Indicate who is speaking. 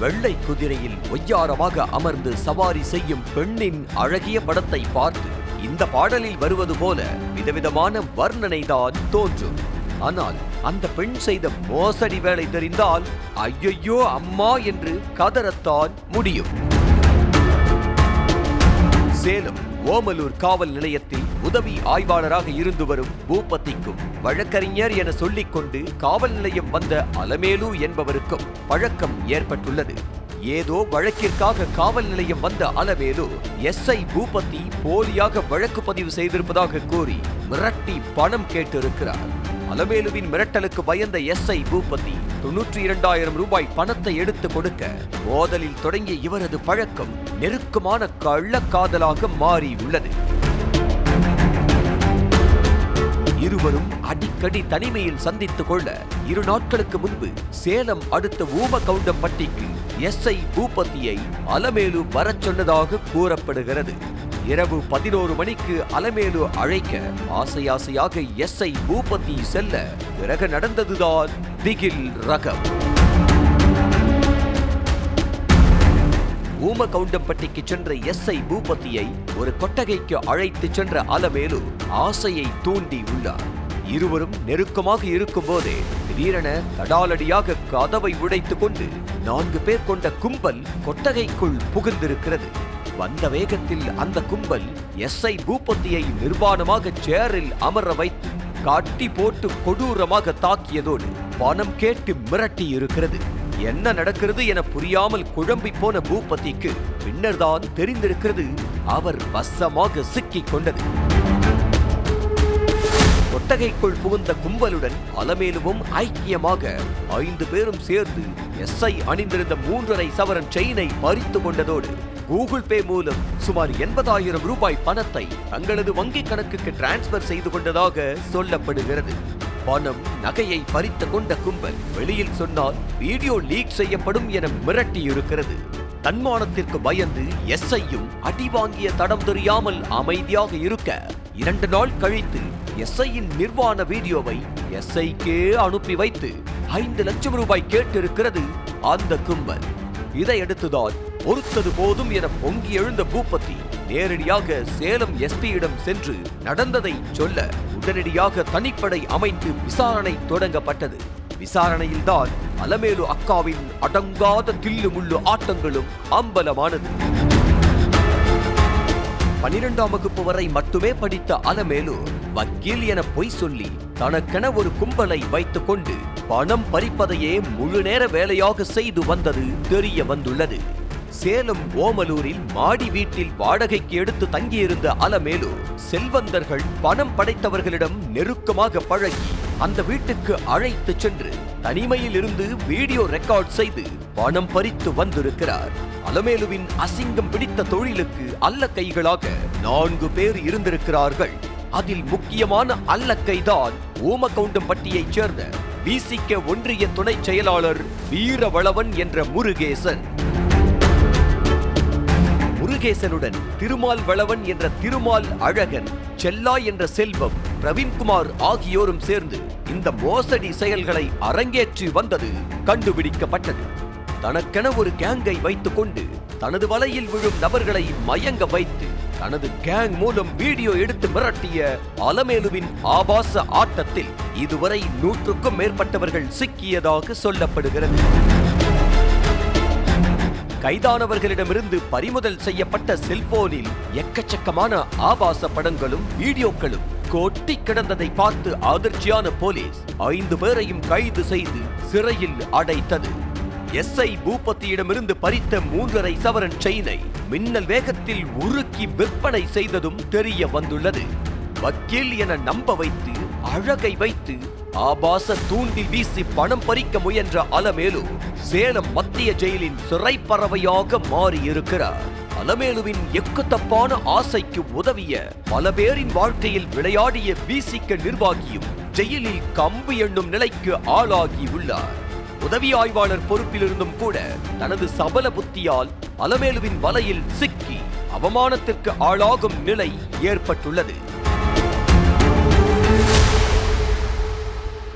Speaker 1: வெள்ளை குதிரையில் ஒய்யாரமாக அமர்ந்து சவாரி செய்யும் பெண்ணின் அழகிய படத்தை பார்த்து இந்த பாடலில் வருவது போல விதவிதமான வர்ணனைதான் தோன்றும். ஆனால் அந்த பெண் செய்த மோசடி வேலை தெரிந்தால் ஐயையோ அம்மா என்று கதறத்தான் முடியும். சேலம் ஓமலூர் காவல் நிலையத்தில் உதவி ஆய்வாளராக இருந்து வரும் பூபதிக்கும் வழக்கறிஞர் என சொல்லிக் கொண்டு காவல் நிலையம் வந்த அலமேலு என்பவருக்கும் பழக்கம் ஏற்பட்டுள்ளது. ஏதோ வழக்கிற்காக காவல் நிலையம் வந்த அலமேலு எஸ்ஐ பூபதி போலியாக வழக்கு பதிவு செய்திருப்பதாக கூறி மிரட்டி பணம் கேட்டிருக்கிறார். அலமேலுவின் மிரட்டலுக்கு பயந்த எஸ்ஐ பூபதி 92,000 ரூபாய் பணத்தை எடுத்து கொடுக்க மோதலில் தொடங்கிய இவரது பழக்கம் நெருக்கமான கள்ளக்காதலாக மாறியுள்ளது. இருவரும் அடிக்கடி தனிமையில் சந்தித்துக் கொள்ள 2 நாட்களுக்கு முன்பு சேலம் அடுத்த ஊமகவுண்டம்பட்டிக்கு எஸ்ஐ பூபதியை அலமேலு வரச் சொன்னதாக கூறப்படுகிறது. இரவு 11 மணிக்கு அலமேலு அழைக்க ஆசையாக எஸ்ஐ பூபதி செல்ல பிறகு நடந்ததுதான் திகில் ரகம். ஊமகவுண்டம்பட்டிக்கு சென்ற எஸ்ஐ பூபதியை ஒரு கொட்டகைக்கு அழைத்து சென்ற அலமேலு ஆசையை தூண்டி உள்ளார். இருவரும் நெருக்கமாக இருக்கும் போதே திடீரென தடாலடியாக கதவை உடைத்துக் கொண்டு 4 பேர் கொண்ட கும்பல் கொட்டகைக்குள் புகுந்திருக்கிறது. வந்த வேகத்தில் அந்த கும்பல் எஸ்ஐ பூபதியை நிர்வாணமாக சேரில் அமர வைத்து காட்டி போட்டு கொடூரமாக தாக்கியதோடு பணம் கேட்டு மிரட்டி இருக்கிறது. என்ன நடக்கிறது என புரியாமல் குழம்பி போன பூபதிக்கு பின்னர்தான் தெரிந்திருக்கிறது அவர் வசமாக சிக்கிக் கொண்டது. கொட்டகைக்குள் புகுந்த கும்பலுடன் அலமேலுவும் ஐக்கியமாக 5 பேரும் சேர்ந்து எஸ்ஐ அணிந்திருந்த 3.5 சவரன் செயினை பறித்து கொண்டதோடு கூகுள் பே மூலம் சுமார் 80,000 ரூபாய் பணத்தை தங்களது வங்கிக் கணக்குக்கு டிரான்ஸ்பர் செய்து கொண்டதாக சொல்லப்படுகிறது. பணம் நகையை பறித்து கொண்ட கும்பல் வெளியில் சொன்னால் வீடியோ லீக் செய்யப்படும் என மிரட்டியிருக்கிறது. தன்மானத்திற்கு பயந்து எஸ்ஐயும் அடி வாங்கிய தடம் தெரியாமல் அமைதியாக இருக்க 2 நாள் கழித்து எஸ்ஐயின் நிர்வாண வீடியோவை எஸ்ஐக்கே அனுப்பி வைத்து 5 லட்சம் ரூபாய் கேட்டிருக்கிறது அந்த கும்பல். இதையடுத்துதான் பொறுத்தது போதும் என பொங்கி எழுந்த பூபதி நேரடியாக சேலம் எஸ்பியிடம் சென்று நடந்ததை சொல்ல உடனடியாக தனிப்படை அமைத்து விசாரணை தொடங்கப்பட்டது. விசாரணையில்தான் அலமேலு அக்காவின் அடங்காத தில்லு முள்ளு ஆட்டங்களும் அம்பலமானது. 12ஆம் வகுப்பு வரை மட்டுமே படித்த அலமேலு வக்கீல் என பொய் சொல்லி தனக்கென ஒரு கும்பலை வைத்துக் கொண்டு பணம் பறிப்பதையே முழு நேர வேலையாக செய்து வந்தது தெரிய வந்துள்ளது. சேலம் ஓமலூரில் மாடி வீட்டில் வாடகைக்கு எடுத்து தங்கியிருந்த அலமேலு செல்வந்தர்கள் பணம் படைத்தவர்களிடம் நெருக்கமாக பழகி அந்த வீட்டுக்கு அழைத்து சென்று தனிமையில் இருந்து வீடியோ ரெக்கார்ட் செய்து பணம் பறித்து வந்திருக்கிறார். அலமேலுவின் அசிங்கம் பிடித்த தொழிலுக்கு அல்ல கைகளாக 4 பேர் இருந்திருக்கிறார்கள். அதில் முக்கியமான அல்லக்கைதான் ஊமகவுண்டம்பட்டியைச் சேர்ந்த விசிக ஒன்றிய துணை செயலாளர் வீரவளவன் என்ற முருகேசன். முருகேசனுடன் திருமால் வளவன் என்ற திருமால் அழகன், செல்லா என்ற செல்வம், பிரவீன்குமார் ஆகியோரும் சேர்ந்து இந்த மோசடி செயல்களை அரங்கேற்றி வந்தது கண்டுபிடிக்கப்பட்டது. தனக்கென ஒரு கேங்கை வைத்துக் கொண்டு தனது வலையில் விழும் நபர்களை மயங்க வைத்து தனது கேங் மூலம் வீடியோ எடுத்து மிரட்டிய அலமேலுவின் ஆபாச ஆட்டத்தில் இதுவரை 100க்கும் மேற்பட்டவர்கள் சிக்கியதாக சொல்லப்படுகிறது. கைதானவர்களிடமிருந்து பறிமுதல் செய்யப்பட்ட செல்போனில் எக்கச்சக்கமான ஆபாச படங்களும் வீடியோக்களும் கொட்டி கிடந்ததை பார்த்து அதிர்ச்சியான போலீஸ் 5 பேரையும் கைது செய்து சிறையில் அடைத்தது. எஸ்ஐ பூபதியிடமிருந்து பறித்த 3.5 சவரன் செயினை மின்னல் வேகத்தில் உருக்கி விற்பனை செய்ததும் தெரிய வந்துள்ளது. வக்கீல் என நம்ப வைத்து அழகை வைத்து ஆபாச தூண்டில் வீசி பணம் பறிக்க முயன்ற அலமேலு சேலம் மத்திய ஜெயிலின் சிறைப்பறவையாக மாறியிருக்கிறார். அலமேலுவின் எக்குத்தப்பான ஆசைக்கு உதவிய பல பேரின் வாழ்க்கையில் விளையாடிய விசிக நிர்வாகியும் ஜெயிலில் கம்பு எண்ணும் நிலைக்கு ஆளாகி உள்ளார். உதவி ஆய்வாளர் பொறுப்பிலிருந்தும் கூட தனது சபல புத்தியால் அலமேலுவின் வலையில் சிக்கி அவமானத்திற்கு ஆளாகும் நிலை ஏற்பட்டுள்ளது.